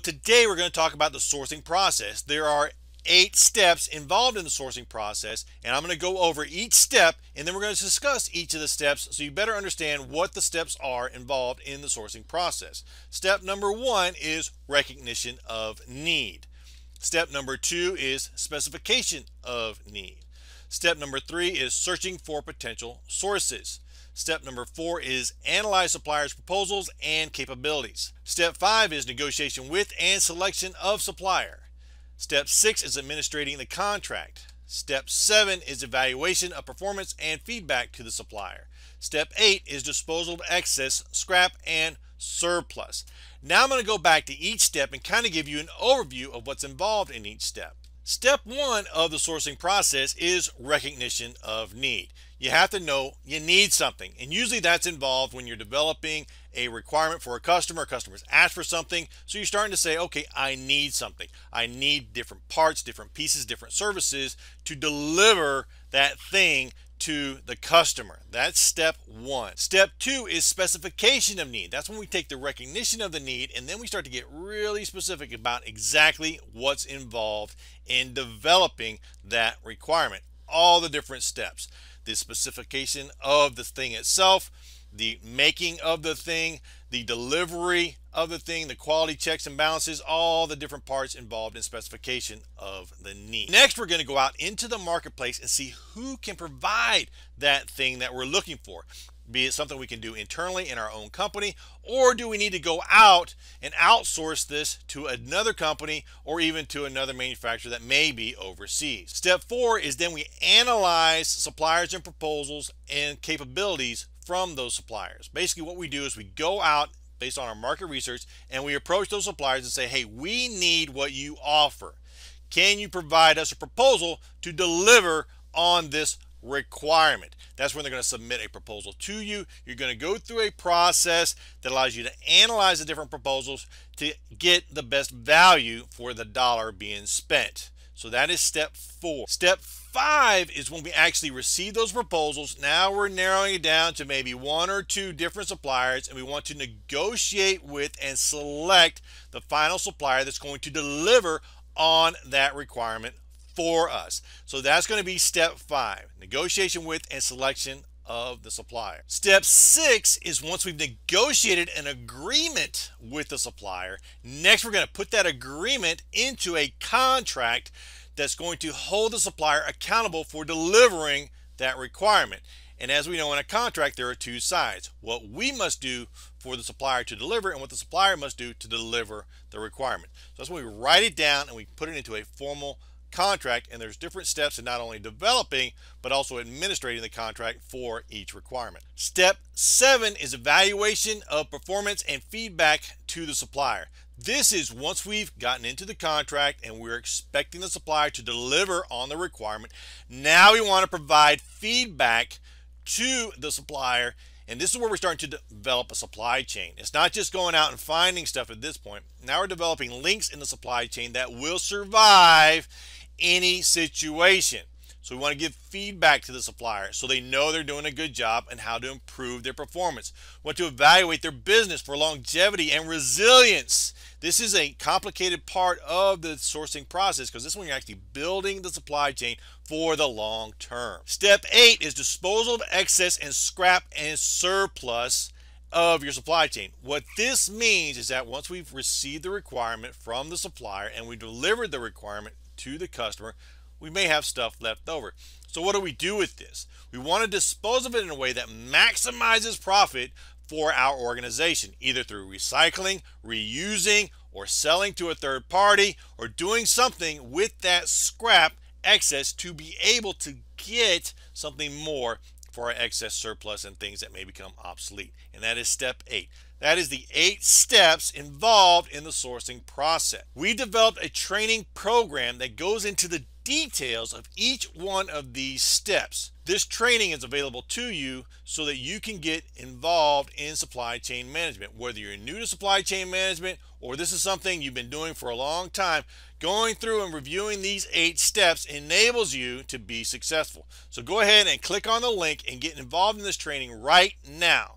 Today we're going to talk about the sourcing process. There are 8 steps involved in the sourcing process, and I'm going to go over each step, and then we're going to discuss each of the steps so you better understand what the steps are involved in the sourcing process. Step number 1 is recognition of need. Step number 2 is specification of need. Step number 3 is searching for potential sources. Step number 4 is analyze suppliers' proposals and capabilities. Step 5 is negotiation with and selection of supplier. Step 6 is administrating the contract. Step 7 is evaluation of performance and feedback to the supplier. Step 8 is disposal of excess, scrap, and surplus. Now I'm going to go back to each step and kind of give you an overview of what's involved in each step. Step 1 of the sourcing process is recognition of need. You have to know you need something, and usually that's involved when you're developing a requirement for a customer. Customers ask for something, so you're starting to say, okay, I need something. I need different parts, different pieces, different services to deliver that thing to the customer. That's step 1. Step 2 is specification of need. That's when we take the recognition of the need and then we start to get really specific about exactly what's involved in developing that requirement. All the different steps. The specification of the thing itself, the making of the thing, the delivery of the thing, the quality checks and balances, all the different parts involved in specification of the need. Next, we're going to go out into the marketplace and see who can provide that thing that we're looking for. Be it something we can do internally in our own company, or do we need to go out and outsource this to another company or even to another manufacturer that may be overseas. Step 4 is then we analyze suppliers and proposals and capabilities from those suppliers. Basically what we do is we go out based on our market research and we approach those suppliers and say, hey, we need what you offer. Can you provide us a proposal to deliver on this requirement? That's when they're going to submit a proposal to you. You're going to go through a process that allows you to analyze the different proposals to get the best value for the dollar being spent. So that is step 4. Step 5 is when we actually receive those proposals. Now we're narrowing it down to maybe 1 or 2 different suppliers, and we want to negotiate with and select the final supplier that's going to deliver on that requirement for us. So that's going to be step 5, negotiation with and selection of the supplier. Step 6 is once we've negotiated an agreement with the supplier, next we're going to put that agreement into a contract that's going to hold the supplier accountable for delivering that requirement. And as we know, in a contract there are 2 sides: what we must do for the supplier to deliver and what the supplier must do to deliver the requirement. So that's when we write it down and we put it into a formal contract, and there's different steps in not only developing but also administrating the contract for each requirement. Step 7 is evaluation of performance and feedback to the supplier. This is once we've gotten into the contract and we're expecting the supplier to deliver on the requirement. Now we want to provide feedback to the supplier, and this is where we're starting to develop a supply chain. It's not just going out and finding stuff at this point. Now we're developing links in the supply chain that will survive any situation. So we want to give feedback to the supplier so they know they're doing a good job and how to improve their performance. We want to evaluate their business for longevity and resilience. This is a complicated part of the sourcing process because this is when you're actually building the supply chain for the long term. Step 8 is disposal of excess and scrap and surplus of your supply chain. What this means is that once we've received the requirement from the supplier and we delivered the requirement to the customer, we may have stuff left over. So what do we do with this? We want to dispose of it in a way that maximizes profit for our organization, either through recycling, reusing, or selling to a third party, or doing something with that scrap excess to be able to get something more for our excess surplus and things that may become obsolete. And that is step 8. That is the 8 steps involved in the sourcing process. We developed a training program that goes into the details of each one of these steps. This training is available to you so that you can get involved in supply chain management. Whether you're new to supply chain management or this is something you've been doing for a long time, going through and reviewing these 8 steps enables you to be successful. So go ahead and click on the link and get involved in this training right now.